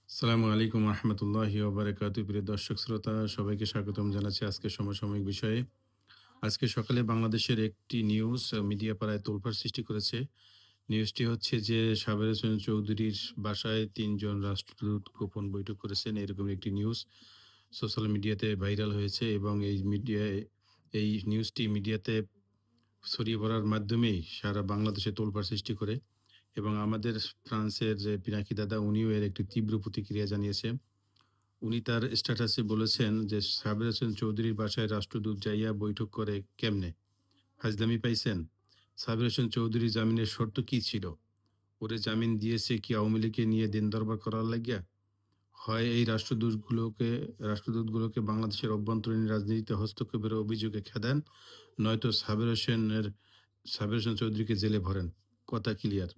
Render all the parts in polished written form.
আসসালামু আলাইকুম রহমতুল্লাহি ওবারাকাতু। প্রিয় দর্শক শ্রোতা, সবাইকে স্বাগতম জানাচ্ছি আজকে সমসাময়িক বিষয়ে। আজকে সকালে বাংলাদেশের একটি নিউজ মিডিয়া পাড়ায় তোলপাড় সৃষ্টি করেছে। নিউজটি হচ্ছে যে সাবের হোসেন চৌধুরীর বাসায় ৩ জন রাষ্ট্রদূত গোপন বৈঠক করেছেন। এরকম একটি নিউজ সোশ্যাল মিডিয়াতে ভাইরাল হয়েছে এবং এই নিউজটি মিডিয়াতে ছড়িয়ে পড়ার মাধ্যমেই সারা বাংলাদেশে তোলপাড় সৃষ্টি করে এবং আমাদের ফ্রান্সের যে পিনাকি দাদা উনিও এর একটি তীব্র প্রতিক্রিয়া জানিয়েছে। উনি তার স্ট্যাটাসে বলেছেন যে, "সাবের হোসেন চৌধুরীর বাসায় রাষ্ট্রদূত যাইয়া বৈঠক করে কেমনে? ফাজলামি পাইছেন? সাবের হোসেন চৌধুরীর জামিনের শর্ত কি ছিল? ওরে জামিন দিয়েছে কি আওয়ামী লীগকে নিয়ে দিন-দরবার করার লাগিয়া? হয় এই রাষ্ট্রদূতগুলোকে বাংলাদেশের অভ্যন্তরীণ রাজনীতিতে হস্তক্ষেপের অভিযোগে খেদান, নয়তো সাবের হোসেন চৌধুরীকে জেলে ভরেন। কথা ক্লিয়ার।"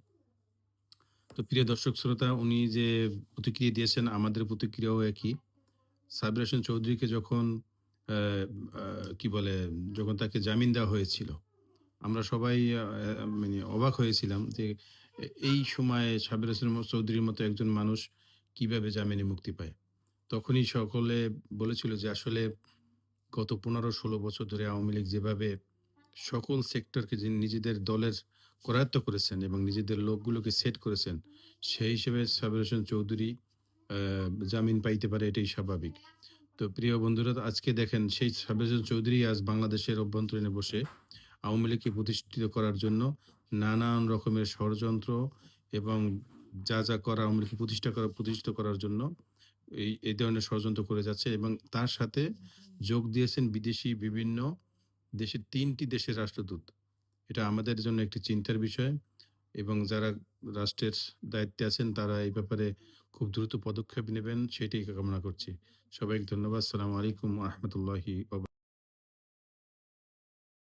তো প্রিয় দর্শক শ্রোতা, উনি যে প্রতিক্রিয়া দিয়েছেন আমাদের প্রতিক্রিয়াও একই। সাবির হোসেন চৌধুরীকে যখন আ আ কি বলে? যখন তাকে জামিন দেওয়া হয়েছিল, আমরা সবাই মানে অবাক হয়েছিলাম যে এই সময়ে সাবির হোসেন চৌধুরীর মতো একজন মানুষ কিভাবে জামিনে মুক্তি পায়? তখনই সকলে বলেছিল যে আসলে গত ১৫-১৬ বছর ধরে আওয়ামী লীগ যেভাবে সকল সেক্টরকে যে নিজেদের দলের করায়ত্ত করেছেন এবং নিজেদের লোকগুলোকে সেট করেছেন, সেই হিসেবে সাবির হোসেন চৌধুরী আ জামিন পাইতে পারে এটাই স্বাভাবিক। তো প্রিয় বন্ধুরা, তো আজকে দেখেন সেই সাবির হোসেন চৌধুরী আজ বাংলাদেশের অভ্যন্তরীণে বসে আওয়ামী লীগকে প্রতিষ্ঠিত করার জন্য নানান রকমের ষড়যন্ত্র এবং যা করা আওয়ামী লীগকে প্রতিষ্ঠিত করার জন্য এই ধরনের ষড়যন্ত্র করে যাচ্ছে এবং তার সাথে যোগ দিয়েছেন বিদেশি বিভিন্ন দেশের ৩ টি দেশের রাষ্ট্রদূত। এটা আমাদের জন্য একটি চিন্তার বিষয় এবং যারা রাষ্ট্রের দায়িত্বে আছেন তারা এই ব্যাপারে খুব দ্রুত পদক্ষেপ নেবেন সেটাই কামনা করছি। সবাইকে ধন্যবাদ। আসসালামু আলাইকুম ওয়া রাহমাতুল্লাহি ওয়া